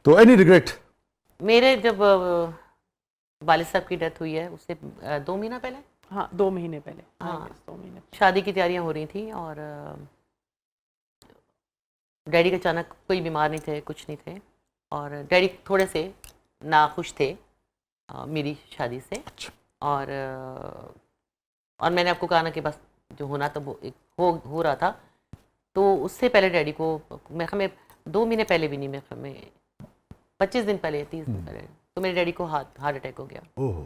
तो any regret? मेरे जब वालिद साहब की डेथ हुई है उससे 2 महीना पहले, हाँ 2 महीने पहले, हाँ 2 महीने शादी की तैयारियां हो रही थी और डैडी का अचानक, कोई बीमार नहीं थे, कुछ नहीं थे, और डैडी थोड़े से नाखुश थे मेरी शादी से। और मैंने आपको कहा ना कि बस जो होना तो वो एक हो रहा था। तो उससे पहले डैडी को, मैं 2 महीने पहले भी नहीं, मैं 25 दिन पहले, 30 दिन पहले, तो मेरे डैडी को हार्ट अटैक हो गया। ओह।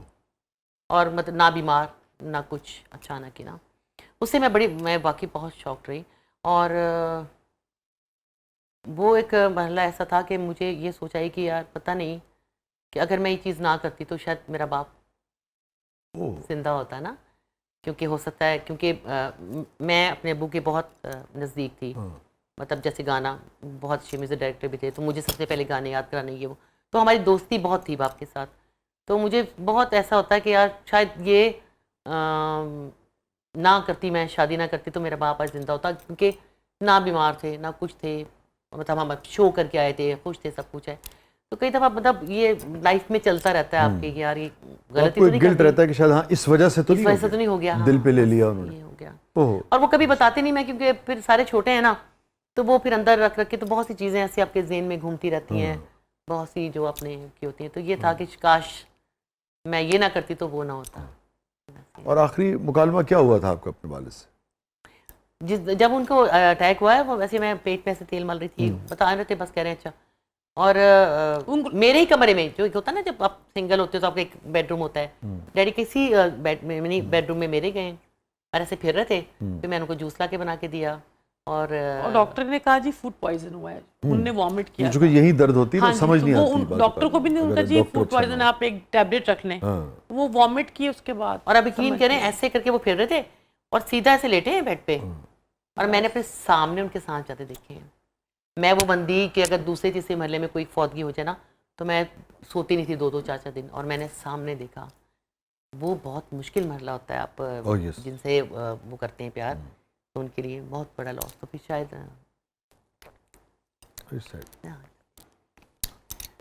और मतलब ना बीमार ना कुछ, अचानक ही ना। उससे मैं वाकई बहुत शॉक्ड रही। और वो एक मरहला ऐसा था कि मुझे ये सोचा ही कि यार पता नहीं कि अगर मैं ये चीज़ ना करती तो शायद मेरा बाप जिंदा होता ना, क्योंकि हो सकता है, क्योंकि मैं अपने अब्बू के बहुत नज़दीक थी। मतलब जैसे गाना, बहुत अच्छे म्यूज़िक डायरेक्टर भी थे, तो मुझे सबसे पहले गाने याद कराने ये वो, तो हमारी दोस्ती बहुत थी बाप के साथ। तो मुझे बहुत ऐसा होता है कि यार शायद ये ना करती, मैं शादी ना करती तो मेरा बाप आज जिंदा होता, क्योंकि ना बीमार थे ना कुछ थे, मतलब हम शो करके आए थे, खुश थे, सब कुछ है। तो कई दफ़ा मतलब ये लाइफ में चलता रहता है आपके कि यार ये गलती तो नहीं गिल्ट रहता है कि शायद हाँ इस वजह से तो नहीं हो गया, हाँ, दिल पे ले लिया उन्होंने, ये हो गया। ओह। और वो कभी बताते नहीं, मैं क्योंकि फिर सारे छोटे हैं ना, तो वो फिर अंदर रख रख के, तो बहुत सी चीज़ें ऐसी आपके ज़हन में घूमती रहती हैं, बहुत सी जो अपने की होती हैं। तो ये था कि काश मैं ये ना करती तो वो ना होता। और आखिरी मुकालमा क्या हुआ था आपका अपने वालिद से? जब उनको अटैक हुआ है, वो वैसे मैं पेट में से तेल मल रही थी, बता रहे थे, बस कह रहे हैं अच्छा। और मेरे ही कमरे में, जो होता है ना जब आप सिंगल होते हो तो आपका एक बेडरूम होता है, डैडी किसी बेडरूम में मेरे गए और ऐसे फिर रहे थे, फिर मैंने उनको जूस ला के बना के दिया। और डॉक्टर ने कहा जी फूड पॉइजन हुआ है, उनने वॉमिट किया, क्योंकि यही दर्द होती है ना, समझ नहीं आती बात। डॉक्टर को भी नहीं उनका जी फूड पॉइजन, आप एक टैबलेट रख लें। वो वॉमिट किए उसके बाद। और अब यकीन करें, ऐसे करके वो फिर रहे थे और सीधा ऐसे लेटे हैं बेड पे, और मैंने अपने सामने उनके साथ जाते देखे हैं। मैं वो बंदी कि अगर दूसरे तीसरे महल्ले में कोई फौतगी हो जाए ना, तो मैं सोती नहीं थी 2-2 4-4 दिन, और मैंने सामने देखा। वो बहुत मुश्किल मरला होता है, आप जिनसे वो करते हैं प्यार, तो उनके लिए बहुत बड़ा लॉस। तो फिर शायद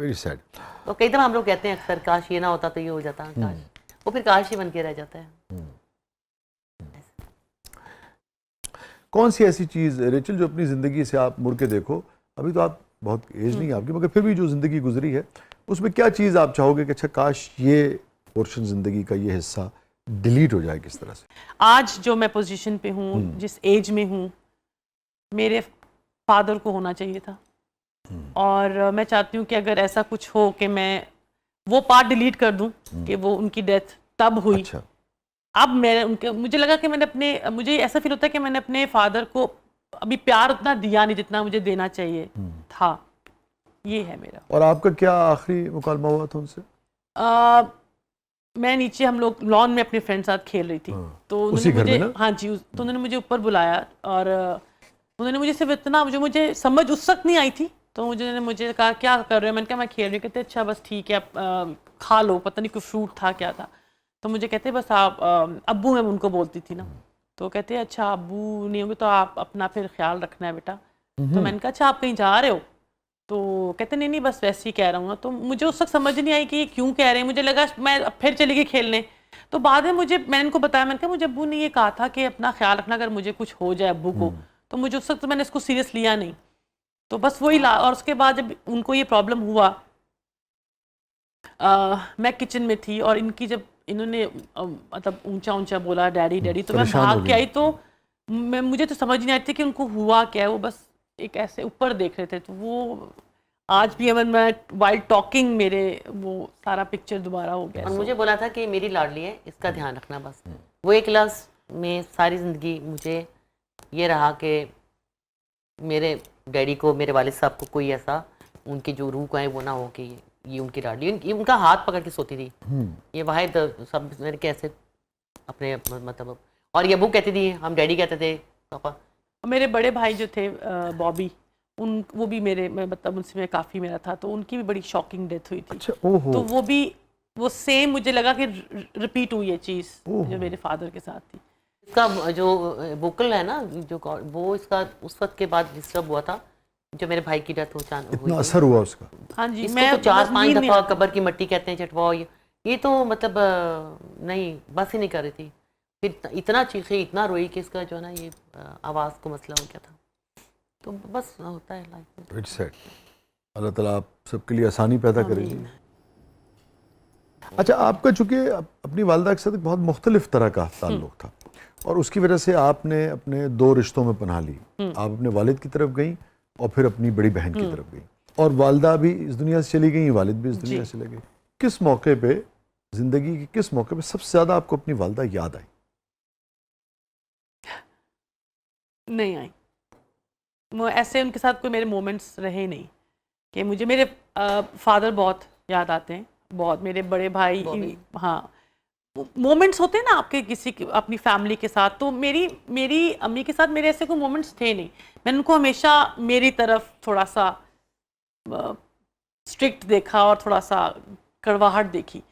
वेरी सैड। तो कई दफ़ा हम लोग कहते हैं अक्सर, काश ये ना होता तो ये हो जाता, काश, वो फिर काश ही बन के रह जाता है। कौन सी ऐसी चीज़ रेचल जो अपनी ज़िंदगी से आप मुड़ के देखो, अभी तो आप बहुत एज नहीं है आपकी, मगर फिर भी जो ज़िंदगी गुजरी है उसमें क्या चीज़ आप चाहोगे कि अच्छा काश ये पोर्शन ज़िंदगी का ये हिस्सा डिलीट हो जाए किस तरह से? आज जो मैं पोजीशन पे हूँ, जिस एज में हूँ, मेरे फादर को होना चाहिए था। और मैं चाहती हूँ कि अगर ऐसा कुछ हो कि मैं वो पार्ट डिलीट कर दूँ कि वो उनकी डेथ तब हुई। अच्छा। अब मुझे लगा कि मुझे ऐसा फील होता है कि मैंने अपने फादर को अभी प्यार उतना दिया नहीं जितना मुझे देना चाहिए था। ये है मेरा। और आपका क्या आखिरी मुकालमा हुआ था उनसे? मैं नीचे, हम लोग लॉन में अपने फ्रेंड साथ खेल रही थी, तो उसी घर में ना? हाँ जी, तो उन्होंने मुझे ऊपर बुलाया और उन्होंने मुझे सिर्फ इतना, मुझे समझ उस वक्त नहीं आई थी, तो मुझे कहा क्या कर रहे हो? मैंने कहा मैं खेल रही। कहते अच्छा बस ठीक है, आप खा लो। पता नहीं कोई फ्रूट था क्या था, तो मुझे कहते बस आप अब्बू, मैं उनको बोलती थी ना, तो कहते अच्छा अब्बू नहीं होंगे तो आप अपना फिर ख्याल रखना है बेटा। तो मैंने कहा अच्छा आप कहीं जा रहे हो? तो कहते नहीं बस वैसे ही कह रहा हूँ। तो मुझे उस वक्त समझ नहीं आई कि ये क्यों कह रहे हैं। मुझे लगा मैं फिर चली गई खेलने। तो बाद में मैंने इनको बताया, मैंने कहा मुझे अब्बू ने ये कहा था कि अपना ख्याल रखना, अगर मुझे कुछ हो जाए अब्बू को। तो मुझे उस वक्त मैंने इसको सीरियस लिया नहीं, तो बस वही और उसके बाद जब उनको ये प्रॉब्लम हुआ, मैं किचन में थी और इन्होंने मतलब ऊंचा बोला डैडी डैडी, तो मैं भाग के आई। तो मुझे तो समझ नहीं आती थी कि उनको हुआ क्या है। वो बस एक ऐसे ऊपर देख रहे थे। तो वो आज भी अगर मैं वाइल्ड टॉकिंग, मेरे वो सारा पिक्चर दोबारा हो गया। और मुझे बोला था कि मेरी लाडली है, इसका ध्यान रखना बस। वो एक क्लास में सारी ज़िंदगी मुझे ये रहा कि मेरे डैडी को, मेरे वालिद साहब को कोई ऐसा, उनकी जो रूह का है वो ना हो कि ये उनकी लाडली, ये उनका हाथ पकड़ के सोती थी। ये वाहिद सब मेरे कैसे अपने मतलब। और ये अब्बू कहती थी, हम डैडी कहते थे पापा। मेरे बड़े भाई जो थे बॉबी, वो भी मतलब उनसे मैं काफ़ी मेरा था, तो उनकी भी बड़ी शॉकिंग डेथ हुई थी। अच्छा, ओहो। तो वो सेम मुझे लगा कि रिपीट हुई है चीज़ जो मेरे फादर के साथ थी। इसका जो वोकल है ना, जो वो इसका उस वक्त के बाद डिस्टर्ब हुआ था जो मेरे भाई की डेथ हो इतना असर हुआ उसका? हाँ जी, इसको मैं तो 4-5 नींद नहीं दफा आती। कब्र की मिट्टी कहते हैं चटवाओ, ये तो मतलब नहीं, बस ही नहीं कर रही थी। फिर इतना चीखी, इतना रोई कि इसका जो है ना ये आवाज़ को मसला हो गया था। तो बस होता है लाइफ में। It's sad. अल्लाह ताला आप सबके लिए आसानी पैदा करेगी। अच्छा, आपका चूंकि अपनी वालदा के साथ एक बहुत मुख्तलिफ तरह का ताल्लुक था और उसकी वजह से आपने अपने 2 रिश्तों में पनाह ली। आप अपने वालिद की तरफ गई और फिर अपनी बड़ी बहन की तरफ गई, और वालदा भी इस दुनिया से चली गई, वालिद भी इस दुनिया से चले गए। किस मौके पे, जिंदगी के किस मौके पे सबसे ज़्यादा आपको अपनी वालदा याद आई? नहीं आई। वो ऐसे उनके साथ कोई मेरे मोमेंट्स रहे नहीं कि मुझे मेरे फादर बहुत याद आते हैं, बहुत, मेरे बड़े भाई, हाँ मोमेंट्स होते हैं ना आपके किसी अपनी फैमिली के साथ, तो मेरी अम्मी के साथ मेरे ऐसे कोई मोमेंट्स थे नहीं। मैंने उनको हमेशा मेरी तरफ थोड़ा सा स्ट्रिक्ट देखा और थोड़ा सा कड़वाहट देखी।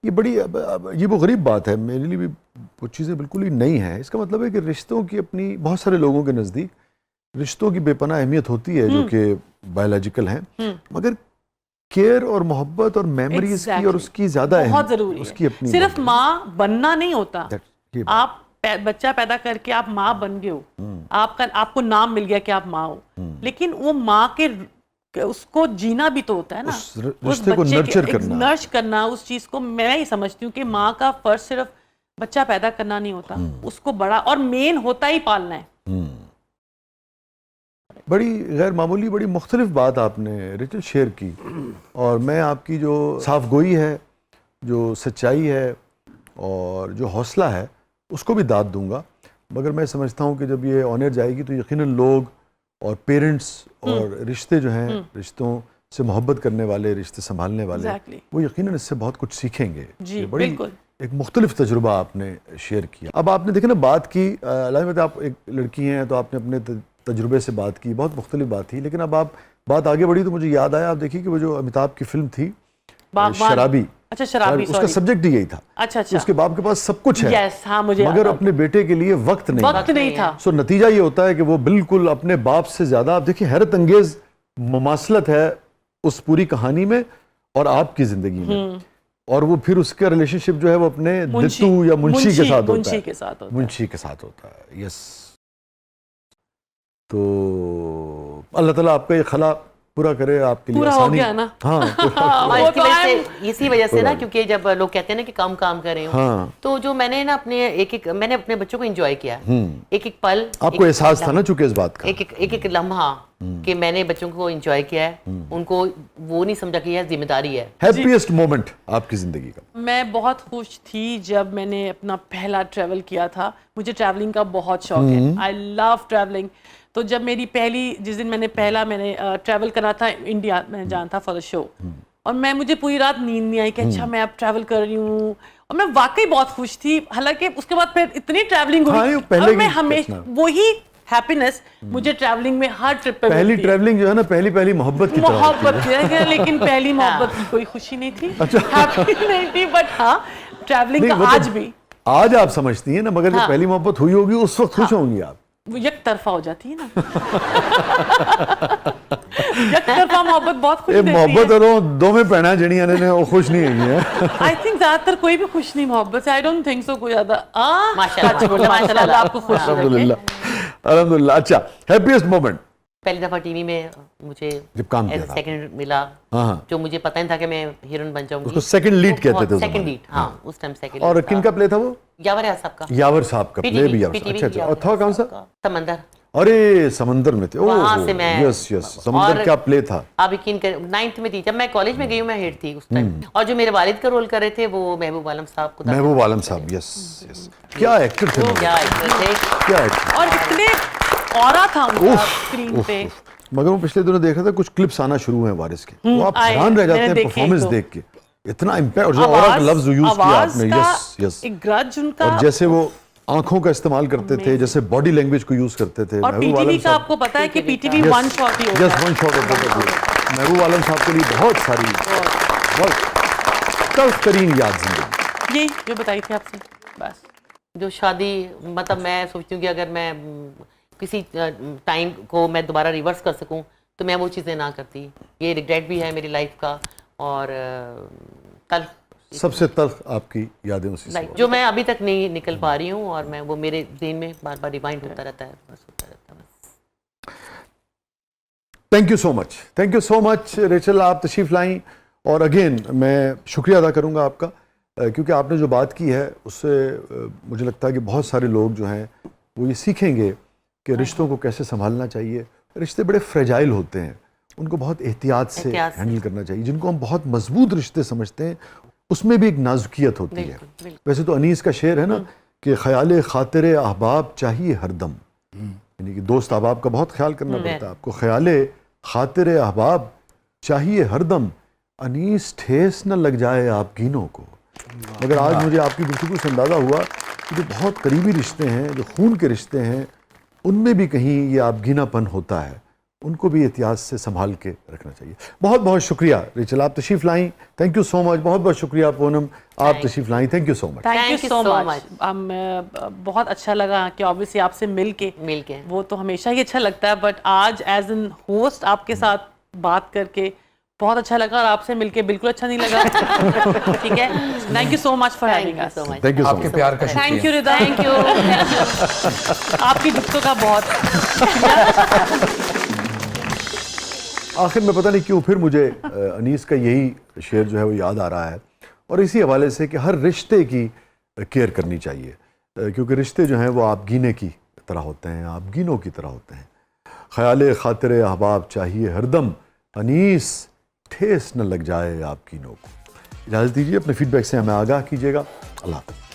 ये बड़ी ये वो गरीब बात है, मेरे लिए भी कुछ चीज़ें बिल्कुल ही नई हैं। इसका मतलब है कि रिश्तों की अपनी, बहुत सारे लोगों के नज़दीक रिश्तों की बेपनाह अहमियत होती है जो कि बायोलॉजिकल हैं, मगर केयर और मोहब्बत और मेमोरीज की और उसकी ज़्यादा बहुत ज़रूरी है। उसकी अपनी सिर्फ माँ बनना नहीं होता, ये आप बच्चा पैदा करके आप माँ बन गए हो, आपको नाम मिल गया कि आप माँ हो, लेकिन वो माँ के उसको जीना भी तो होता है ना, उस रिश्ते को नर्च करना, उस चीज को मैं ही समझती हूँ कि माँ का फर्ज सिर्फ बच्चा पैदा करना नहीं होता, उसको बड़ा और मेन होता ही पालना है। बड़ी गैर मामूली, बड़ी मुख्तलिफ बात आपने रिचल शेयर की, और मैं आपकी जो साफ गोई है, जो सच्चाई है और जो हौसला है उसको भी दाद दूंगा। मगर मैं समझता हूँ कि जब ये ऑन एयर जाएगी तो यकीनन लोग और पेरेंट्स और रिश्ते जो हैं, रिश्तों से मोहब्बत करने वाले, रिश्ते संभालने वाले, वो यकीनन इससे बहुत कुछ सीखेंगे। जी, बड़ी एक मुख्तलिफ तजुर्बा आपने शेयर किया। अब आपने देखा ना बात की, आप एक लड़की हैं तो आपने अपने तजुर्बे से बात की, बहुत मुख्तलिफ बात थी, लेकिन अब आप बात आगे बढ़ी तो मुझे याद आया, आप देखिए कि वो जो अमिताभ की फिल्म थी शराबी, अच्छा शराबी, उसका सब्जेक्ट ही यही था। अच्छा, उसके बाप के पास सब कुछ है, yes, हाँ, मुझे मगर अपने बेटे के लिए वक्त नहीं था। सो नतीजा ये होता है कि वो बिल्कुल अपने बाप से ज्यादा, आप देखिए हैरत अंगेज मुमासलत है उस पूरी कहानी में और आपकी जिंदगी में, और वो फिर उसका रिलेशनशिप जो है वो अपने दित्तू या मुंशी के साथ होता है। यस, तो अल्लाह ताला आपका ये खला पूरा करे, आपके लिए आसानी। हो गया ना? हाँ, इसी वजह से ना, क्योंकि जब लोग कहते हैं ना कि कम काम कर रहे हो, हाँ, तो जो मैंने ना मैंने अपने बच्चों को एंजॉय किया, एक एक पल, आपको एहसास था ना चूंकि इस बात का, एक लम्हा कि मैंने बच्चों को एंजॉय किया है, उनको वो नहीं समझा कि यह जिम्मेदारी है। हैप्पीएस्ट मोमेंट आपकी जिंदगी का? मैं बहुत खुश थी जब मैंने अपना पहला ट्रैवल किया था। मुझे ट्रैवलिंग का बहुत शौक है, आई लव ट्रैवलिंग। तो जब मेरी जिस दिन मैंने ट्रैवल करा था इंडिया में जाना था फॉर द शो, और मुझे पूरी रात नींद नहीं आई कि अच्छा मैं अब ट्रैवल कर रही हूँ, और मैं वाकई बहुत खुश थी। हालांकि उसके बाद फिर इतनी ट्रैवलिंग हुई, और मैं हमेशा वही हैप्पीनेस मुझे ट्रैवलिंग में हर ट्रिप पे पहली ट्रैवलिंग जो है ना, पहली मोहब्बत की है, लेकिन पहली मोहब्बत की कोई खुशी नहीं थी, हैप्पी नहीं थी, बट हाँ ट्रैवलिंग का आज आप समझती हैं ना, मगर जब पहली मोहब्बत हुई होगी उस वक्त खुश होंगी आप, वो एक तरफा हो जाती है ना। एक तरफा मोहब्बत बहुत खुश देती है। मोहब्बत और दो में पहना जड़ियां ने वो खुश नहीं हुई है। आई थिंक ज्यादातर कोई भी खुश नहीं मोहब्बत से, आई डोंट थिंक सो कोई ज्यादा। माशाल्लाह, आपको खुश रखे। अल्हम्दुलिल्लाह। अच्छा, हैप्पीएस्ट मोमेंट? पहली दफा टीवी में मुझे जब काम किया था, सेकंड मिला, जो मुझे पता नहीं था कि मैं हीरोइन बन जाऊंगी। उसको सेकंड लीड कहते थे, सेकंड लीड, हाँ उस टाइम सेकंड। और किन का प्ले था वो? यावर साहब का। यावर साहब का प्ले भी। अच्छा, और था कौन सा? समंदर। अरे समंदर में थे, वहां से मैं, यस समंदर क्या प्ले था। आप यकीन करें 9th में थी, जब मैं कॉलेज में गई हूँ, मैं हेड थी उस टाइम, और जो मेरे वालिद का रोल कर रहे थे वो महबूब आलम साहब को। महबूब आलम साहब, यस, क्या एक्टर थे, क्या एक्टर, और इतने ऑरा था उनका स्क्रीन पे। मगर वो पिछले दिनों देख रहा था, कुछ क्लिप्स आना शुरू हैं वारिस के, वो आप हैरान रह जाते हैं परफॉर्मेंस देख के, इतना इम्पैक्ट, और जो ऑरा का लफ्ज यूज किया आपने, यस, एक ग्रज उनका, और जैसे वो आंखों का इस्तेमाल करते थे, जैसे बॉडी लैंग्वेज को यूज करते थे। और पीटीवी का आपको पता है कि पीटीवी वन शॉट ही होता है, जस्ट वन शॉट होता था। महबूब आलम साहब के लिए बहुत सारी बहुत तल्ख तरीन याद जिंदगी, यही जो बताई थी आपसे। बस जो शादी, मतलब मैं सोचती हूँ कि अगर मैं किसी टाइम को मैं दोबारा रिवर्स कर सकूं तो मैं वो चीज़ें ना करती। ये रिग्रेट भी है मेरी लाइफ का, और कल सबसे तल्ख आपकी यादें उसी से लाइक जो मैं अभी तक नहीं निकल पा रही हूँ, और मैं वो मेरे दिन में बार बार रिमाइंड होता रहता है, बस होता रहता है बस। Thank you so much Rachel, आप तशरीफ़ लाई। और अगेन मैं शुक्रिया अदा करूंगा आपका, क्योंकि आपने जो बात की है उससे मुझे लगता है कि बहुत सारे लोग जो हैं वो ये सीखेंगे कि रिश्तों को कैसे संभालना चाहिए। रिश्ते बड़े फ्रेजाइल होते हैं, उनको बहुत एहतियात से हैंडल करना चाहिए। जिनको हम बहुत मजबूत रिश्ते समझते हैं उसमें भी एक नाजुकियत होती है। वैसे तो अनीस का शेर है ना कि ख्याल खातिर अहबाब चाहिए हरदम, यानी कि दोस्त अहबाब का बहुत ख्याल करना पड़ता है आपको। ख्याल खातिर अहबाब चाहिए हरदम, अनीस ठेस न लग जाए आप गिनों को। मगर आज मुझे आपकी गुफ्तगू से अंदाज़ा हुआ कि जो बहुत करीबी रिश्ते हैं, जो खून के रिश्ते हैं, उनमें भी कहीं ये आपगीनापन होता है, उनको भी एहतियात से संभाल के रखना चाहिए। बहुत बहुत शुक्रिया रेचल, आप तशरीफ़ लाई। Thank you so much. बहुत बहुत शुक्रिया पूनम, आप तशरीफ़ लाई। Thank you so much. Thank you so much. बहुत अच्छा लगा कि ऑब्वियसली आपसे मिल के वो तो हमेशा ही अच्छा लगता है, बट आज एज एन होस्ट आपके साथ बात करके बहुत अच्छा लगा, और आपसे मिलके बिल्कुल अच्छा नहीं लगा। ठीक है, thank you so much for having us. Thank you so आपके मच। प्यार का शुक्रिया। Thank you Rida, thank you. आपकी दुखों का बहुत। आखिर में पता नहीं क्यों फिर मुझे अनीस का यही शेर जो है वो याद आ रहा है, और इसी हवाले से कि हर रिश्ते की केयर करनी चाहिए, क्योंकि रिश्ते जो हैं वो आप गिने की तरह होते हैं, आप गिनों की तरह होते हैं। ख्याल खातिर अहबाब चाहिए हरदम, अनीस ठेस न लग जाए आप गिनों को। इजाज़त दीजिए, अपने फीडबैक से हमें आगाह कीजिएगा। अल्लाह हाफ़िज़।